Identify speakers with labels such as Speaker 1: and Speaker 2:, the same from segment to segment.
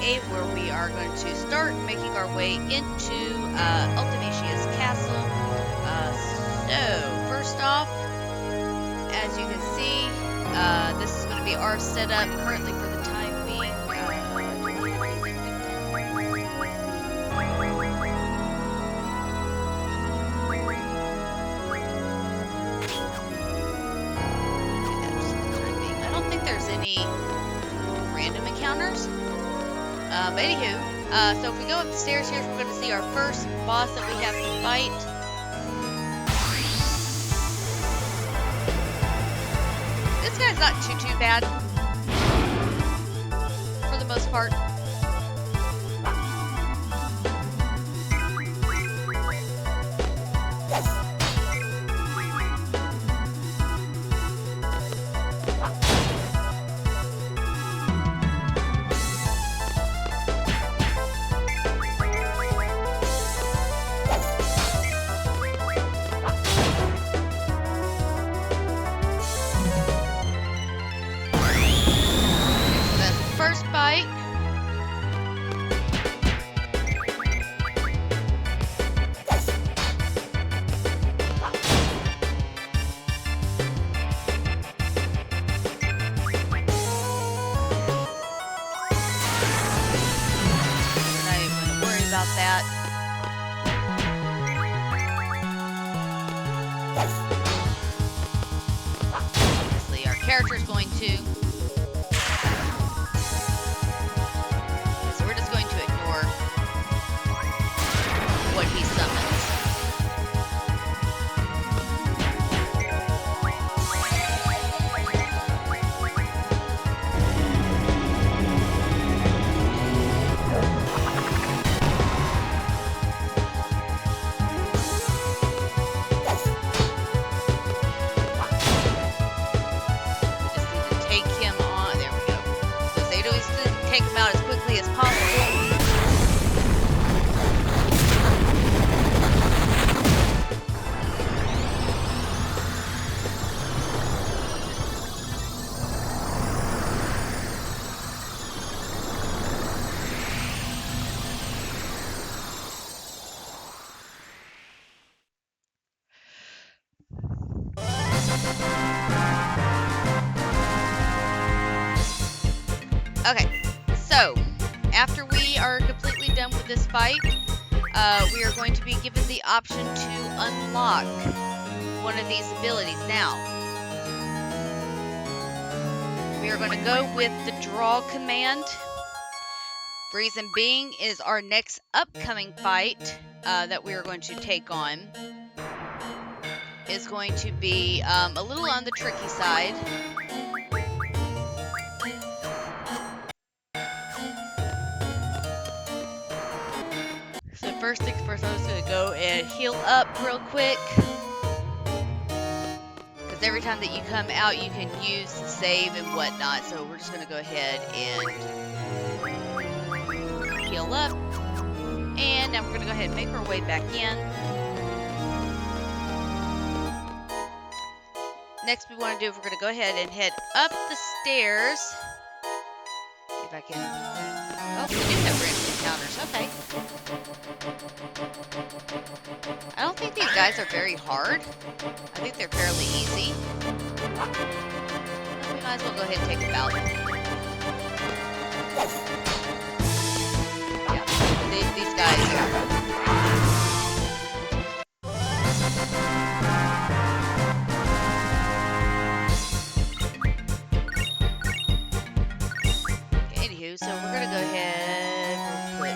Speaker 1: VIII, where we are going to start making our way into Ultimecia's castle. So, first off, as you can see, this is going to be our setup currently for the time being. I don't think there's any random encounters. But anywho, so if we go up the stairs here, we're going to see our first boss that we have to fight. This guy's not too bad, for the most part. First bite. We're not even going to worry about that. Obviously, our character's going to. What he summons. Just need to take him on. There we go. So they always take him out as quickly as possible. Okay, so after we are completely done with this fight, we are going to be given the option to unlock one of these abilities. Now, we are going to go with the draw command. Reason being is our next upcoming fight that we are going to take on is going to be a little on the tricky side. So first things first, I'm just going to go and heal up real quick. Because every time that you come out, you can use the save and whatnot. So we're just going to go ahead and heal up. And now we're going to go ahead and make our way back in. Next we want to do is we're going to go ahead and head up the stairs. See if I can... Oh, we do have random encounters. Okay. I don't think these guys are very hard. I think they're fairly easy. Well, we might as well go ahead and take them out. Yeah, these guys are... So we're going to go ahead and put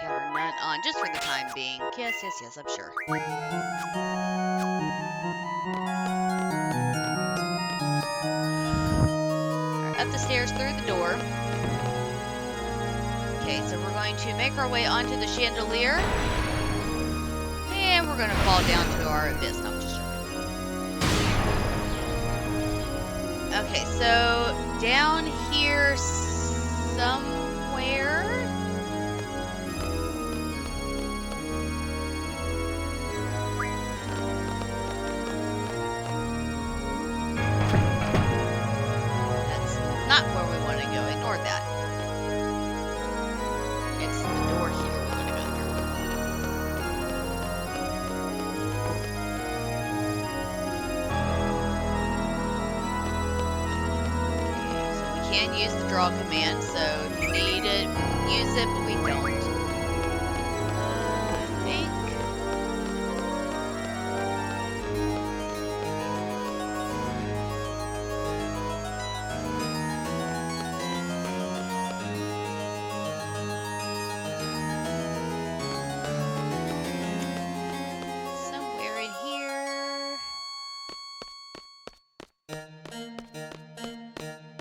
Speaker 1: encounter none on just for the time being. Yes, I'm sure. Right, up the stairs through the door. Okay, so we're going to make our way onto the chandelier. And we're going to fall down to our abyss. No, I'm just joking. Okay, so down here somewhere. can use the draw command, so if you need it, use it, but we don't. I think. Somewhere in here.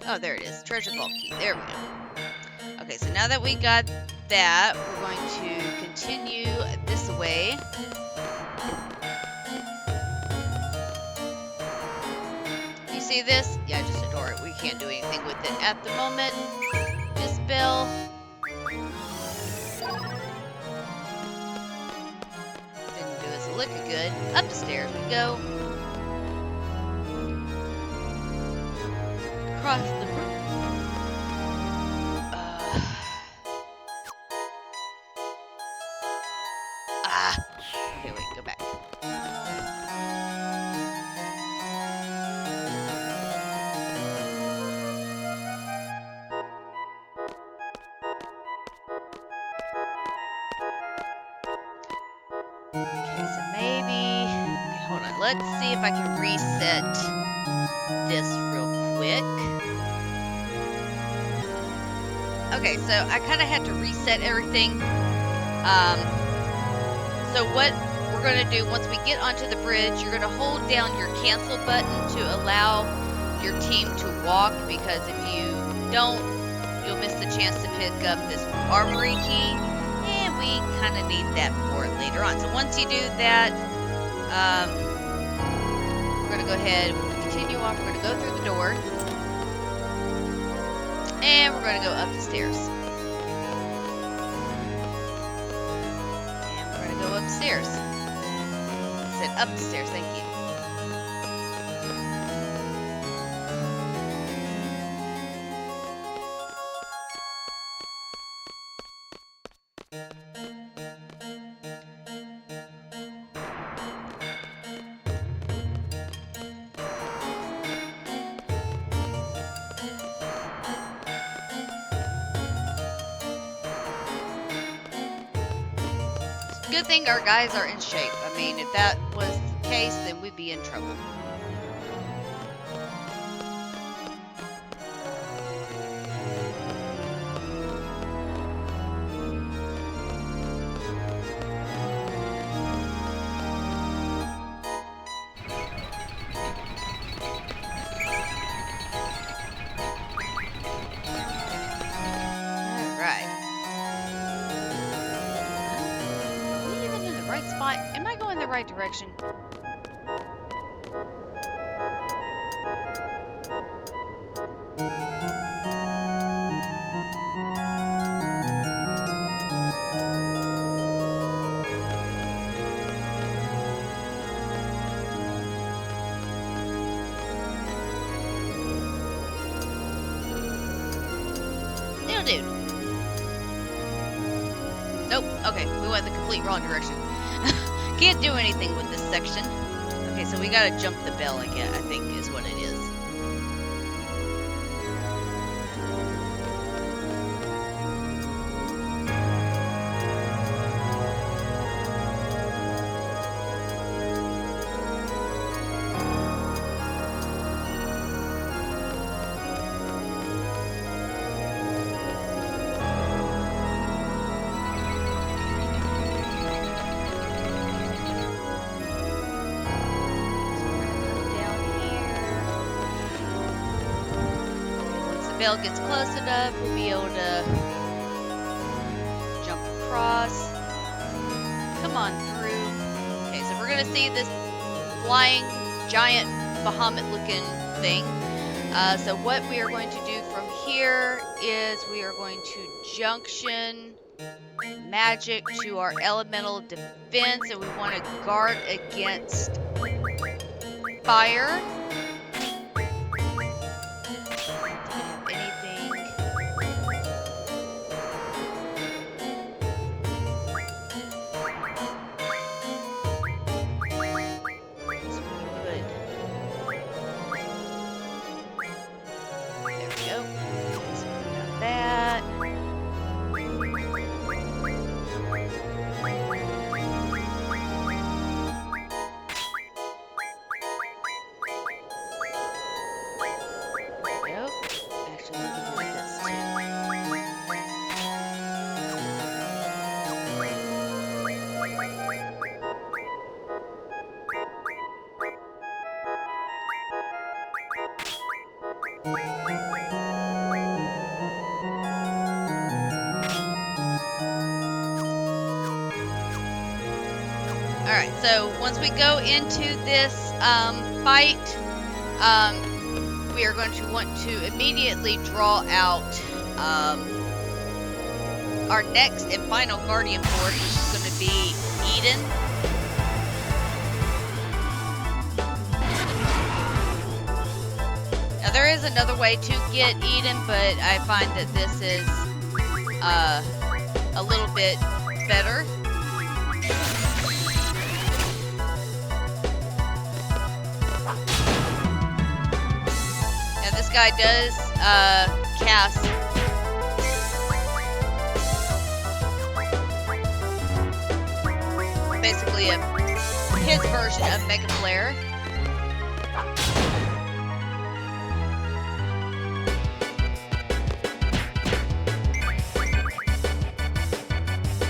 Speaker 1: Oh, there it is. Treasure vault key. There we go. Okay, so now that we got that, we're going to continue this way. You see this? Yeah, just ignore it. We can't do anything with it at the moment. Dispel. Didn't do us a lick of good. Up the stairs we go. Across the room. Okay, wait, go back. Okay, so maybe... Okay, hold on. Let's see if I can reset this real quick. Okay, so I kind of had to reset everything. So what we're going to do, once we get onto the bridge, you're going to hold down your cancel button to allow your team to walk, because if you don't, you'll miss the chance to pick up this armory key, and we kind of need that for later on. So once you do that, we're going to go ahead, we'll continue on, we're going to go through the door, and we're going to go up the stairs. And we're going to go upstairs. I said up the stairs, thank you. Good thing our guys are in shape. I mean, if that was the case, then we'd be in trouble. Am I going the right direction? It'll do. Nope. Okay, we went the complete wrong direction. Can't do anything with this section. Okay, so we gotta jump the bell again, I think is what it is. Bell gets close enough, we'll be able to jump across. Come on through. Okay, so we're gonna see this flying giant Bahamut looking thing. So what we are going to do from here is we are going to junction magic to our elemental defense, and we want to guard against fire. Alright, so once we go into this fight, we are going to want to immediately draw out our next and final Guardian Force, which is going to be Eden. Now there is another way to get Eden, but I find that this is a little bit better. Now this guy does cast basically his version of Mega Flare.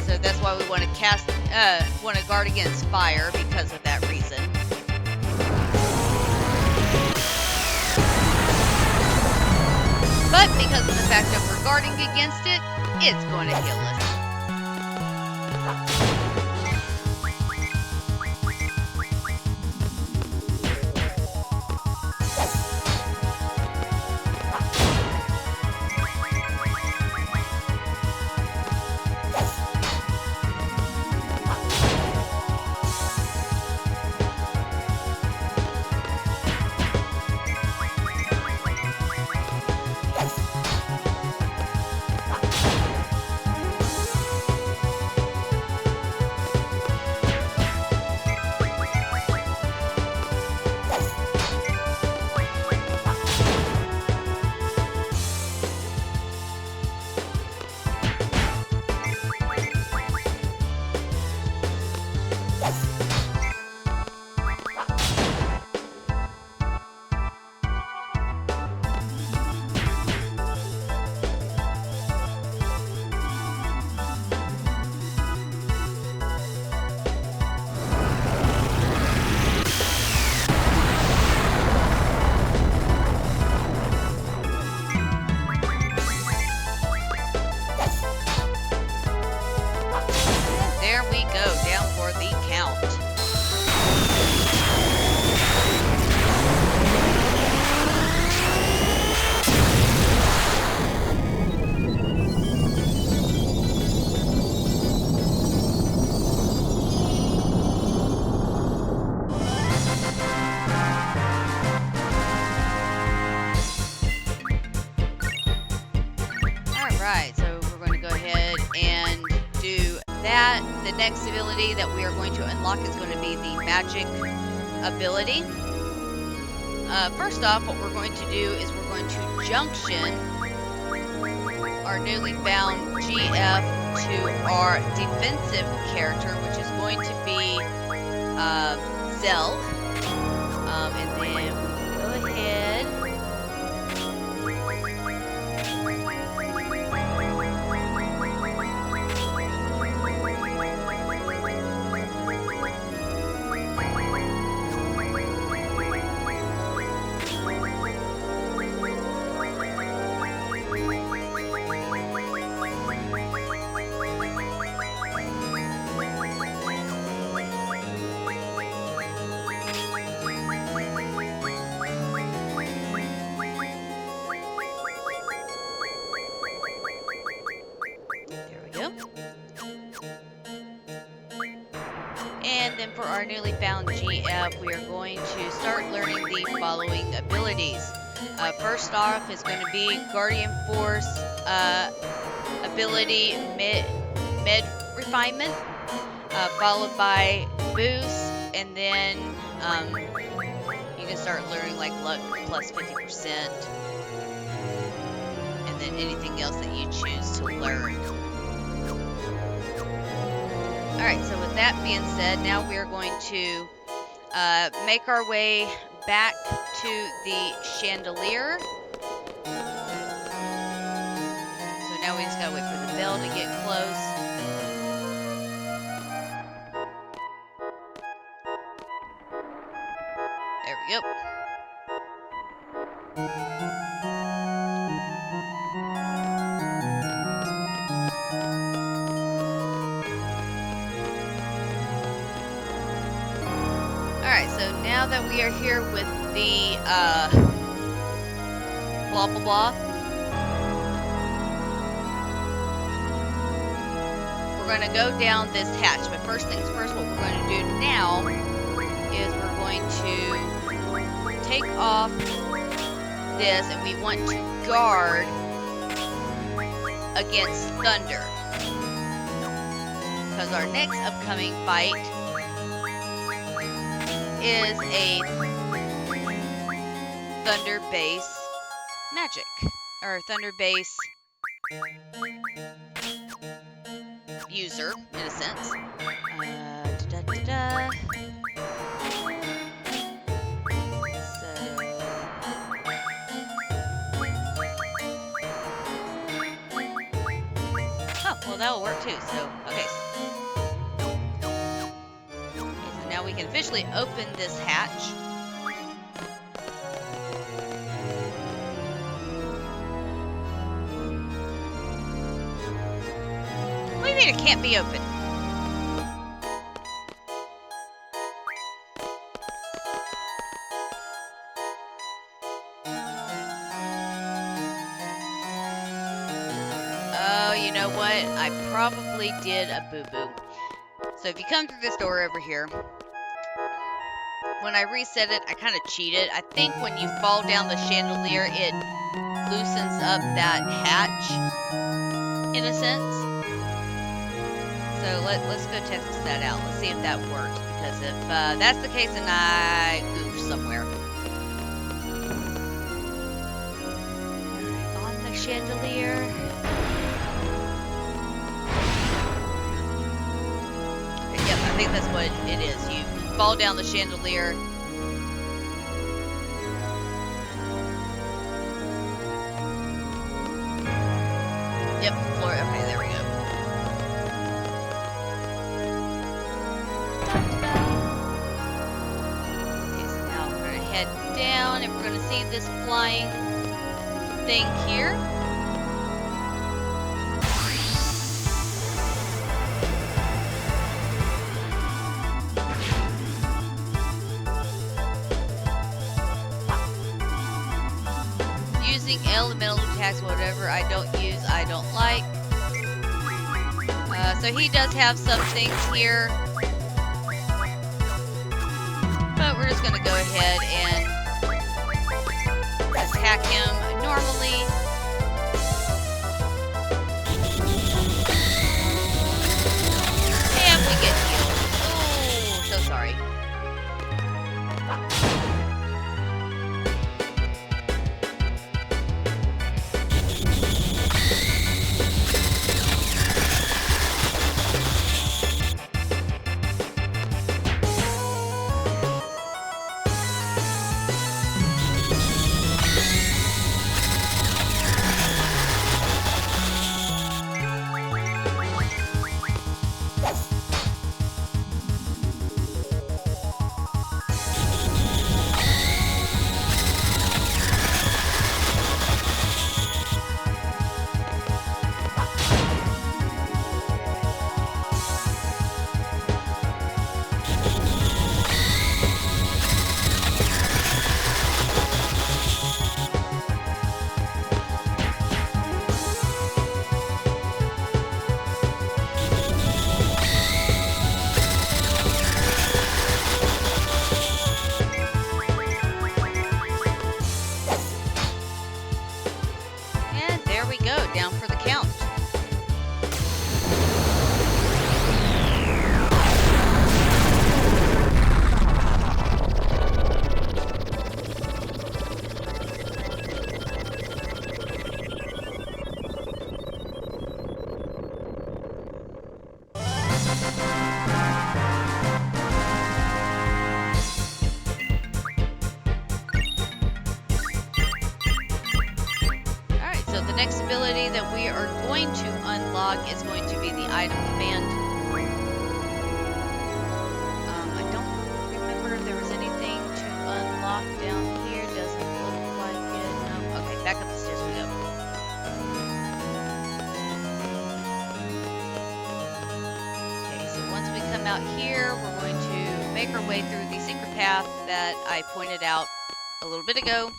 Speaker 1: So that's why we want to want to guard against fire because of that reason. But because of the fact that we're guarding against it, it's going to heal us. There we go, down for the count. Alright, so we're going to go ahead and do that. The next ability that we are going to unlock is going to be the magic ability. First off, what we're going to do is we're going to junction our newly found GF to our defensive character, which is going to be Zell. And then we can go ahead. And then for our newly found GF, we are going to start learning the following abilities. First off is going to be Guardian Force ability Med Refinement, followed by Boost, and then you can start learning like Luck plus 50%, and then anything else that you choose to learn. Alright, so with that being said, now we are going to make our way back to the chandelier. So now we just gotta wait for the bell to get close. There we go. now that we are here with the blah blah blah, we're going to go down this hatch. But first things first, what we're going to do now is we're going to take off this, and we want to guard against thunder, because our next upcoming fight is a thunder base magic, or thunder base user, in a sense. Oh, well, that'll work too. So, okay. So now we can officially open this hatch. What do you mean it can't be open? Oh, you know what? I probably did a boo-boo. So if you come through this door over here, when I reset it, I kind of cheated. I think when you fall down the chandelier, it loosens up that hatch, in a sense. So let's go test that out. Let's see if that works, because if that's the case, then I goofed somewhere. Alright, on the chandelier. Okay, yep, I think that's what it is. You fall down the chandelier. Yep, floor. Okay, there we go. Okay, so now we're gonna head down, and we're gonna see this flying thing here. Using elemental attacks, whatever I don't use, I don't like. So he does have some things here, but we're just going to go ahead and attack him normally. And we get healed. Oh, so sorry. Down for the count. The next ability that we are going to unlock is going to be the item command. I don't remember if there was anything to unlock down here. Doesn't look like it. No. Okay, back up the stairs we go. Okay, so once we come out here, we're going to make our way through the secret path that I pointed out a little bit ago.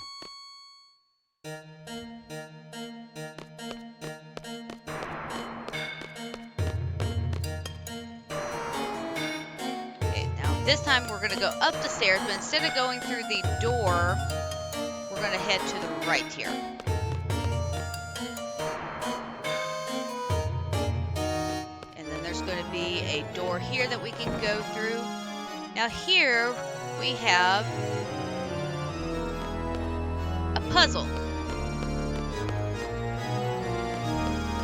Speaker 1: Okay, now this time we're going to go up the stairs, but instead of going through the door, we're going to head to the right here. And then there's going to be a door here that we can go through. Now here we have a puzzle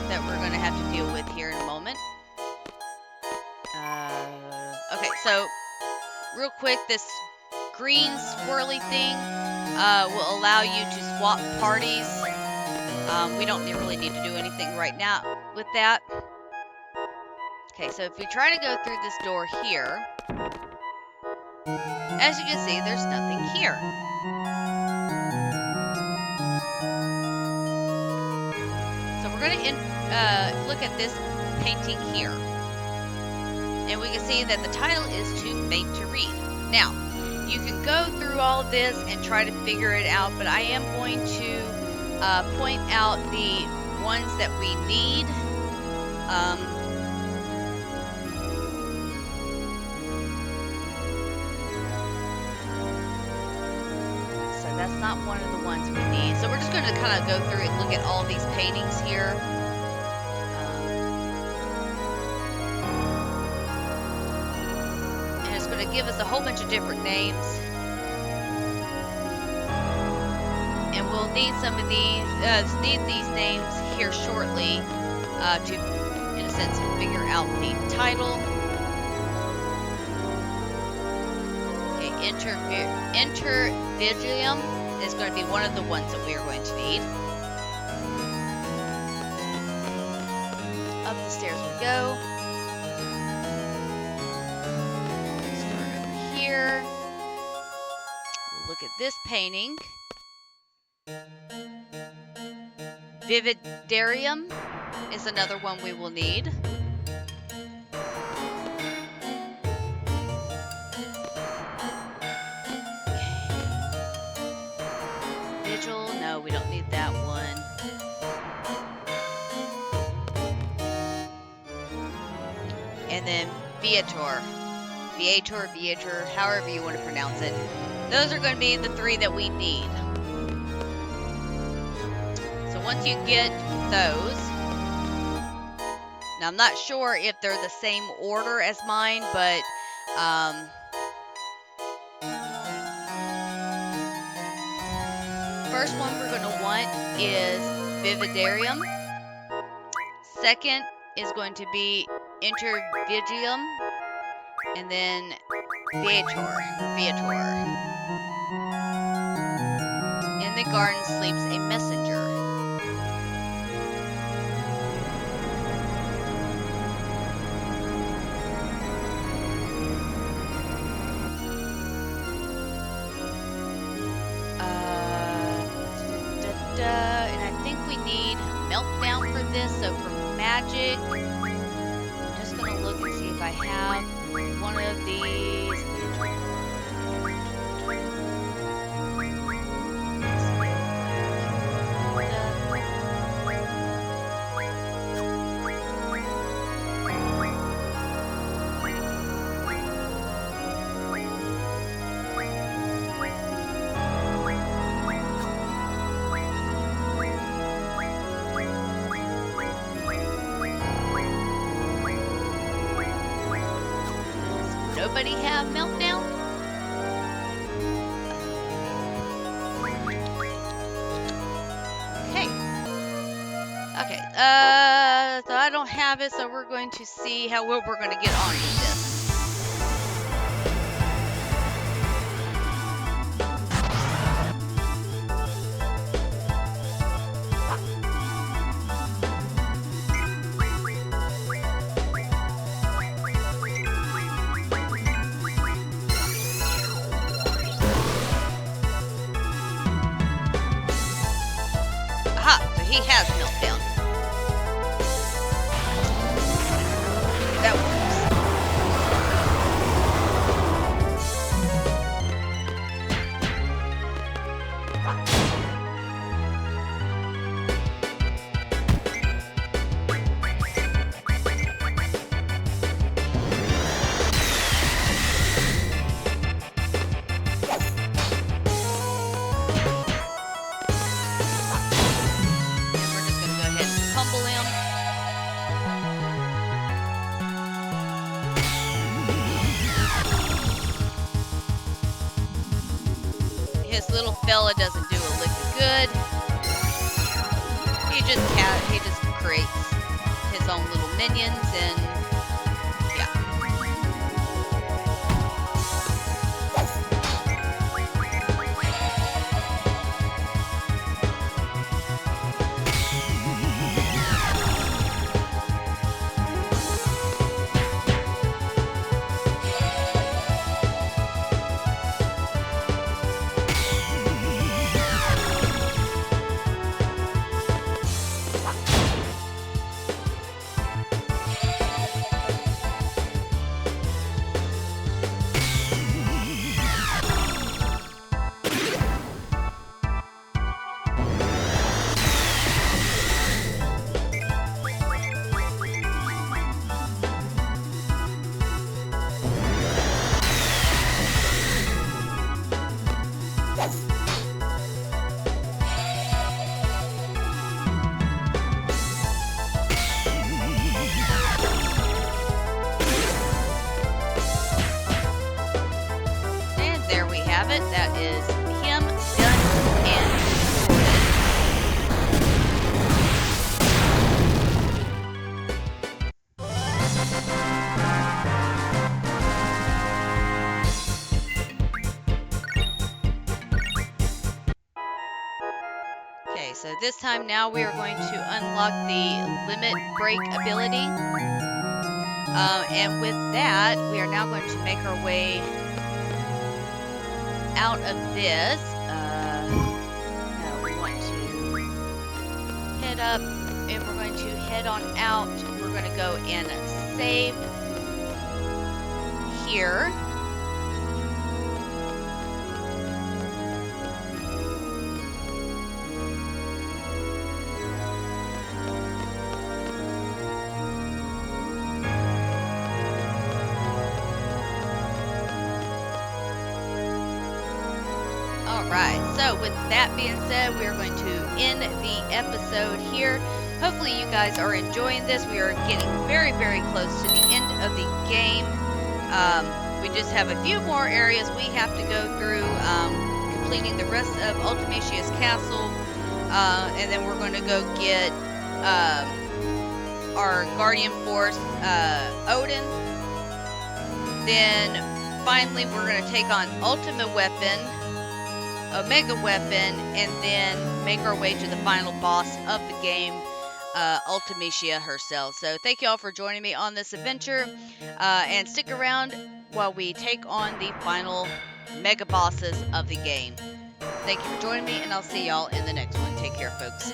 Speaker 1: that we're going to have to deal with here in a moment. Okay, so real quick, this green swirly thing will allow you to swap parties. We don't really need to do anything right now with that. Okay, so if we try to go through this door here, as you can see, there's nothing here. So we're going to look at this painting here. And we can see that the title is Too Faint to Read. Now, you can go through all of this and try to figure it out, but I am going to point out the ones that we need. So that's not one of the ones we need. So we're just going to kind of go through and look at all these paintings here. To give us a whole bunch of different names, and we'll need some of these names here shortly to, in a sense, figure out the title. Okay, Intervigium is going to be one of the ones that we are going to need. Up the stairs we go. Look at this painting. Vividarium is another one we will need. Vigil, no, we don't need that one. And then Viator, however you want to pronounce it. Those are going to be the three that we need. So once you get those, now I'm not sure if they're the same order as mine, but first one we're going to want is Vividarium. Second is going to be Intervigium. And then Viator. In the garden sleeps a messenger. And I think we need Meltdown for this. So for magic, I'm just going to look and see if I have one of these. Nobody have Meltdown? Okay. Okay, so I don't have it, so we're going to see how well we're going to get on with this. He has Meltdown. That works. His little fella doesn't do a lick of good. He just creates his own little minions, and yeah. That is him done and sorted. Okay, so this time now we are going to unlock the limit break ability. And with that, we are now going to make our way out of this. Now we want to head up, and we're going to head on out. We're going to go and save here. Alright, so with that being said, we are going to end the episode here. Hopefully you guys are enjoying this. We are getting very, very close to the end of the game. We just have a few more areas we have to go through, completing the rest of Ulitamecia's castle, and then we're going to go get our Guardian Force, Odin. Then finally we're going to take on Ultimate Weapon, Omega Weapon, and then make our way to the final boss of the game, Ulatimecia herself. So thank you all for joining me on this adventure, and stick around while we take on the final mega bosses of the game. Thank you for joining me, and I'll see y'all in the next one. Take care, folks.